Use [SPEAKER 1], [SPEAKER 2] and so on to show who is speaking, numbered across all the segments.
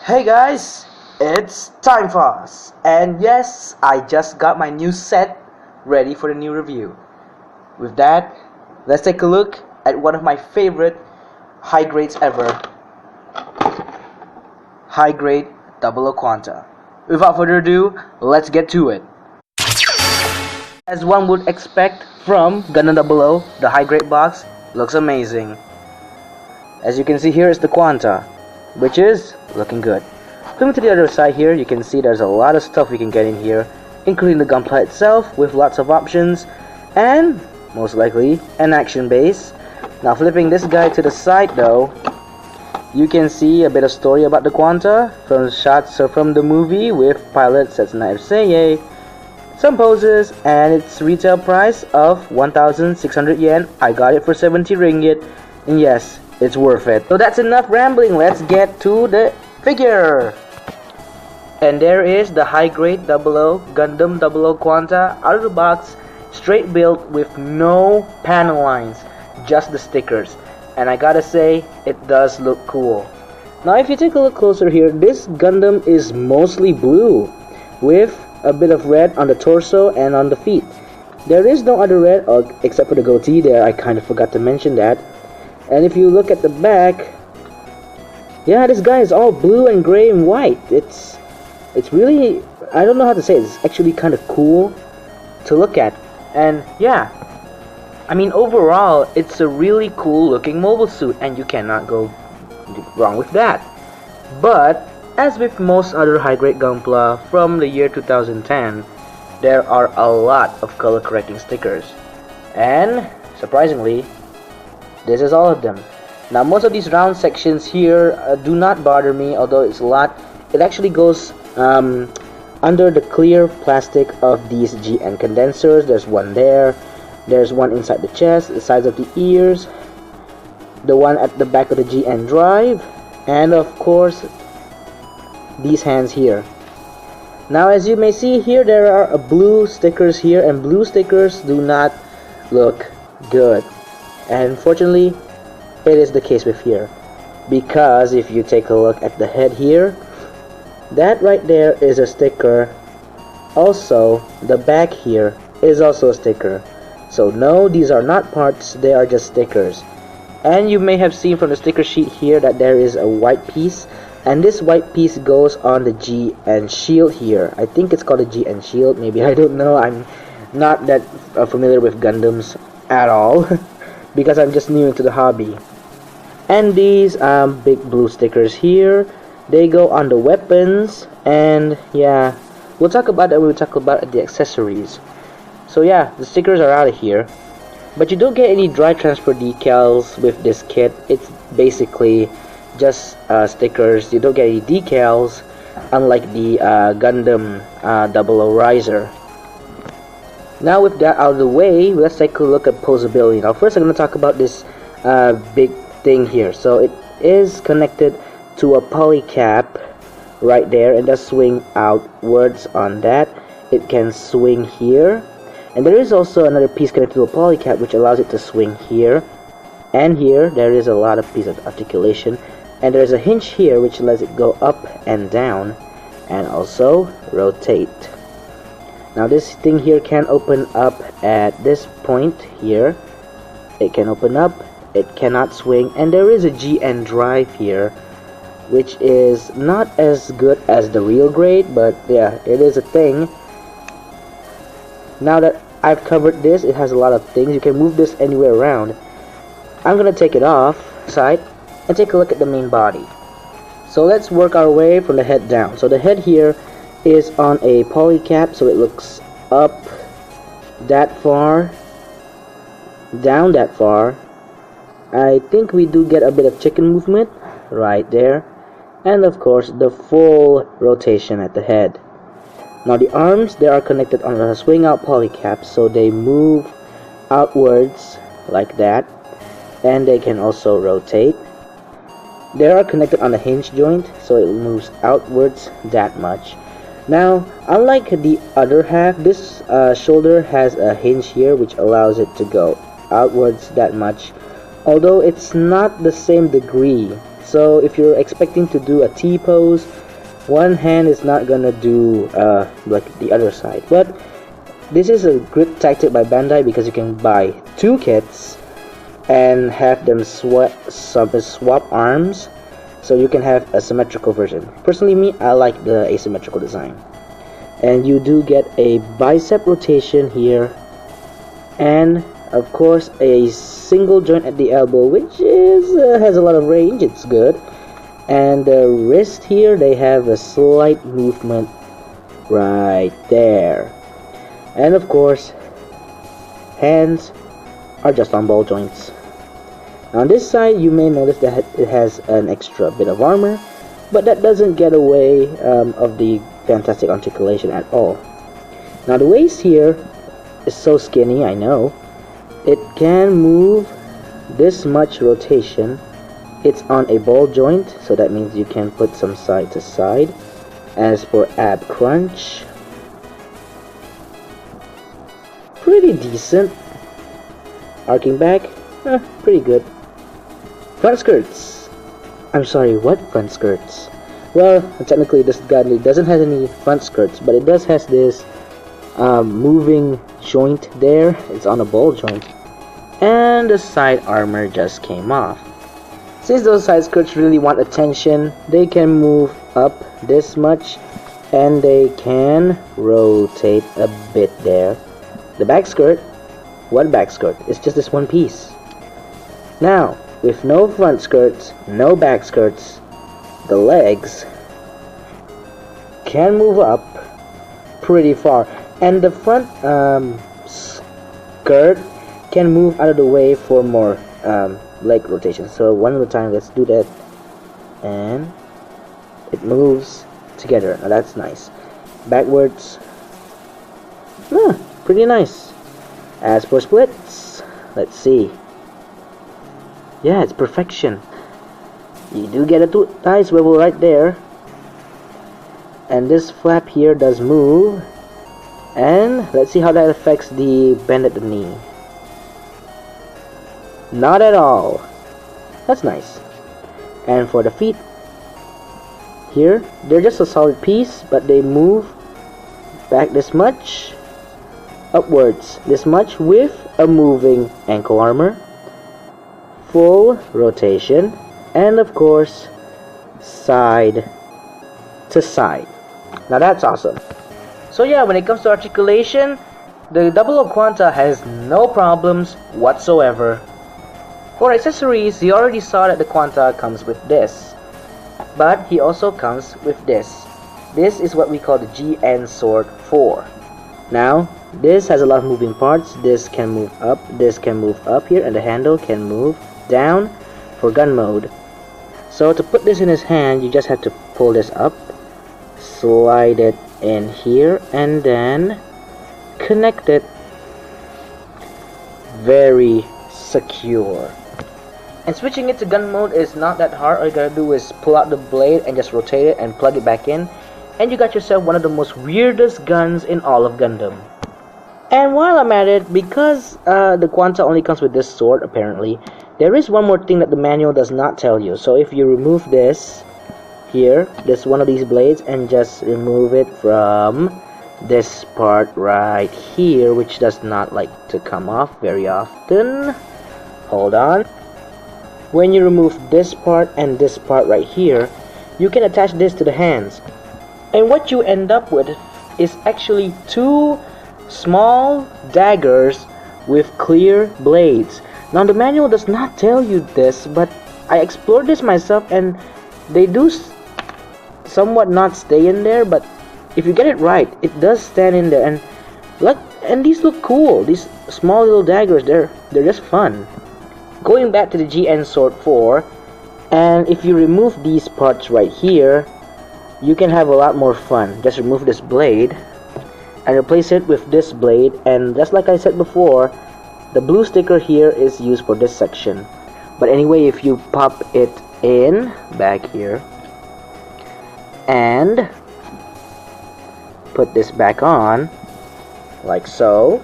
[SPEAKER 1] Hey guys, it's time for us, and yes, I just got my new set ready for the new review. With that, let's take a look at one of my favorite high grades ever. High grade Double O Quanta. Without further ado, let's get to it. As one would expect from Gundam Double O, the high grade box looks amazing. As you can see here is the Quanta, which is looking good. Coming to the other side here, you can see there's a lot of stuff we can get in here, including the gunpla itself with lots of options, and most likely an action base. Now flipping this guy to the side though, you can see a bit of story about the Quanta from shots from the movie with pilot Setsunai Seiei, some poses, and its retail price of 1,600 yen. I got it for 70 ringgit, and yes, it's worth it. So that's enough rambling, let's get to the figure. And there is the high grade Double O Gundam Double O Quanta out of the box, straight built with no panel lines, just the stickers. And I gotta say, it does look cool. Now if you take a look closer here, this Gundam is mostly blue with a bit of red on the torso and on the feet. There is no other red except for the goatee there. I kind of forgot to mention that. And if you look at the back, yeah, this guy is all blue and gray and white. It's really, I don't know how to say it. It's actually kind of cool to look at. And yeah, I mean overall, it's a really cool looking mobile suit, and you cannot go wrong with that. But as with most other high grade Gunpla from the year 2010, there are a lot of color correcting stickers. And surprisingly, this is all of them. Now most of these round sections here do not bother me, although it's a lot. It actually goes under the clear plastic of these GN condensers. There's one there, there's one inside the chest, the sides of the ears, the one at the back of the GN drive, and of course these hands here. Now as you may see here, there are blue stickers here, and blue stickers do not look good. And fortunately, it is the case with here, because if you take a look at the head here, that right there is a sticker. Also, the back here is also a sticker. So no, these are not parts, they are just stickers. And you may have seen from the sticker sheet here that there is a white piece, and this white piece goes on the G and shield here. I think it's called a G and shield, maybe, I don't know. I'm not that familiar with Gundams at all because I'm just new into the hobby. And these big blue stickers here, they go on the weapons, and yeah, we'll talk about that when we talk about the accessories. So yeah, the stickers are out of here, but you don't get any dry transfer decals with this kit. It's basically just stickers. You don't get any decals, unlike the Gundam Double O Riser. Now with that out of the way, let's take a look at Poseability. Now first I'm going to talk about this big thing here. So it is connected to a polycap right there, and does swing outwards on that. It can swing here, and there is also another piece connected to a polycap which allows it to swing here and here. There is a lot of pieces of articulation, and there's a hinge here which lets it go up and down and also rotate. Now this thing here can open up at this point here. It can open up, it cannot swing, and there is a GN drive here, which is not as good as the real grade, but yeah, it is a thing. Now that I've covered this, it has a lot of things. You can move this anywhere around. I'm gonna take it off side and take a look at the main body. So let's work our way from the head down. So the head here is on a polycap, so it looks up that far, down that far. I think we do get a bit of chicken movement right there, and of course the full rotation at the head. Now the arms, they are connected on a swing out polycap, so they move outwards like that, and they can also rotate. They are connected on a hinge joint, so it moves outwards that much. Now unlike the other half, this shoulder has a hinge here which allows it to go outwards that much, although it's not the same degree. So if you're expecting to do a T pose, one hand is not gonna do like the other side. But this is a good tactic by Bandai because you can buy two kits and have them swap arms, so you can have a symmetrical version. Personally, me, I like the asymmetrical design. And you do get a bicep rotation here, and of course a single joint at the elbow, which is has a lot of range. It's good. And the wrist here, they have a slight movement right there. And of course, hands are just on ball joints. On this side, you may notice that it has an extra bit of armor, but that doesn't get away of the fantastic articulation at all. Now the waist here is so skinny, I know. It can move this much rotation. It's on a ball joint, so that means you can put some side to side. As for ab crunch, pretty decent. Arcing back, pretty good. Front skirts. I'm sorry, what front skirts? Well, technically this gun doesn't have any front skirts, but it does has this moving joint there. It's on a ball joint. And the side armor just came off. Since those side skirts really want attention, they can move up this much, and they can rotate a bit there. The back skirt, what back skirt? It's just this one piece. Now, with no front skirts, no back skirts, the legs can move up pretty far, and the front skirt can move out of the way for more leg rotation. So one at a time, let's do that, and it moves together. Now that's nice. Backwards, pretty nice. As for splits, let's see. Yeah, it's perfection. You do get a thigh swivel right there, and this flap here does move, and let's see how that affects the bend at the knee. Not at all. That's nice. And for the feet here, they're just a solid piece, but they move back this much, upwards this much, with a moving ankle armor, full rotation, and of course side to side. Now that's awesome. So yeah, when it comes to articulation, the 00 Quanta has no problems whatsoever. For accessories, you already saw that the Quanta comes with this, but he also comes with this. This is what we call the GN Sword 4. Now, this has a lot of moving parts. This can move up, this can move up here, and the handle can move down for gun mode. So to put this in his hand, you just have to pull this up, slide it in here, and then connect it. Very secure. And switching it to gun mode is not that hard. All you gotta do is pull out the blade and just rotate it and plug it back in, and you got yourself one of the most weirdest guns in all of Gundam. And while I'm at it, because the Quanta only comes with this sword apparently, there is one more thing that the manual does not tell you. So if you remove this here, this one of these blades, and just remove it from this part right here, which does not like to come off very often. Hold on. When you remove this part and this part right here, you can attach this to the hands, and what you end up with is actually two small daggers with clear blades. Now the manual does not tell you this, but I explored this myself, and they do somewhat not stay in there, but if you get it right, it does stand in there. And look, and these look cool. These small little daggers, they're just fun. Going back to the GN Sword 4, and if you remove these parts right here, you can have a lot more fun. Just remove this blade and replace it with this blade, and just like I said before, the blue sticker here is used for this section. But anyway, if you pop it in back here and put this back on like so,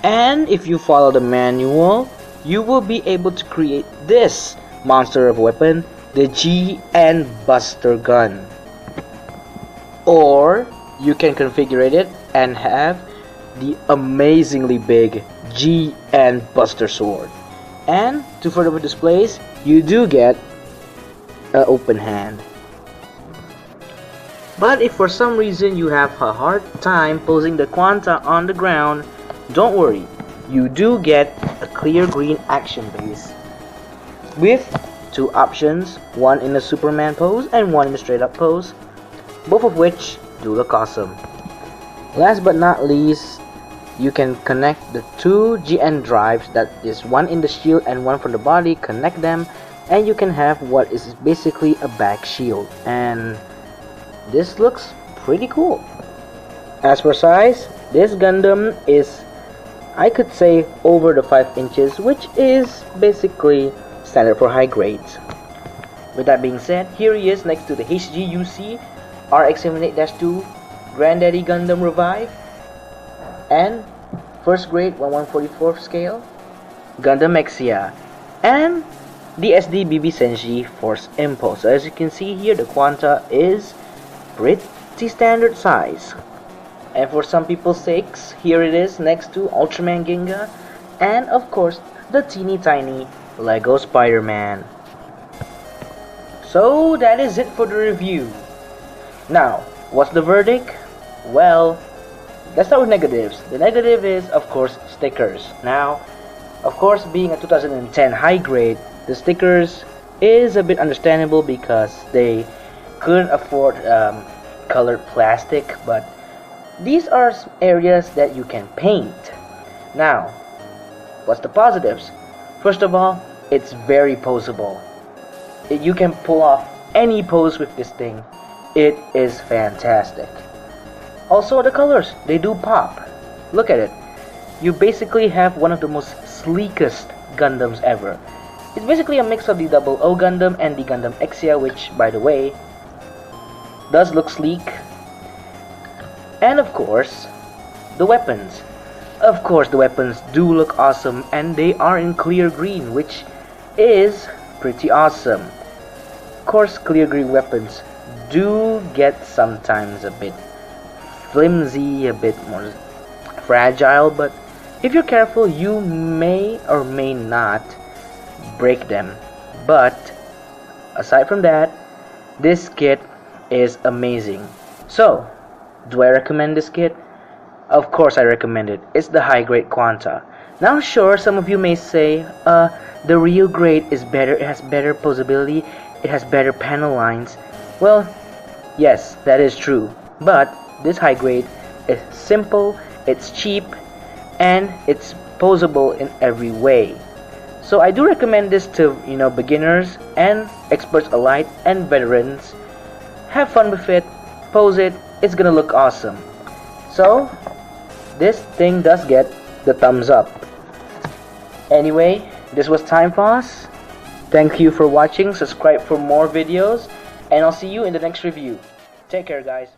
[SPEAKER 1] and if you follow the manual, you will be able to create this monster of weapon, the GN Buster gun. Or you can configure it and have the amazingly big GN Buster sword. And to further displays, you do get an open hand. But if for some reason you have a hard time posing the Quanta on the ground, don't worry, you do get a clear green action base with two options, one in a Superman pose and one in a straight up pose, both of which do look awesome. Last but not least, you can connect the two GN drives, that is one in the shield and one for the body, connect them, and you can have what is basically a back shield, and this looks pretty cool. As for size, this Gundam is, I could say, over the 5 inches, which is basically standard for high grades. With that being said, here he is next to the HGUC RX-78-2 Granddaddy Gundam Revive and first grade 1/144th scale Gundam Exia and the SDBB Senshi Force Impulse. So as you can see here, the Quanta is pretty standard size. And for some people's sakes, here it is next to Ultraman Ginga and of course the teeny tiny Lego Spider-Man. So that is it for the review. Now, what's the verdict? Well, let's start with negatives. The negative is, of course, stickers. Now, of course, being a 2010 high grade, the stickers is a bit understandable because they couldn't afford colored plastic, but these are areas that you can paint. Now, what's the positives? First of all, it's very poseable. You can pull off any pose with this thing. It is fantastic. Also, the colors, they do pop. Look at it. You basically have one of the most sleekest Gundams ever. It's basically a mix of the 00 Gundam and the Gundam Exia, which, by the way, does look sleek. And of course, the weapons. Of course, the weapons do look awesome, and they are in clear green, which is pretty awesome. Of course, clear green weapons do get sometimes a bit flimsy, a bit more fragile, but if you're careful, you may or may not break them. But aside from that, this kit is amazing. So, do I recommend this kit? Of course I recommend it. It's the high grade Quanta. Now sure, some of you may say, the real grade is better, it has better posability, it has better panel lines. Well, yes, that is true. But this high grade is simple, it's cheap, and it's posable in every way. So I do recommend this to, beginners and experts alike and veterans. Have fun with it, pose it, it's gonna look awesome. So, this thing does get the thumbs up. Anyway, this was Time Fos. Thank you for watching, subscribe for more videos, and I'll see you in the next review. Take care, guys.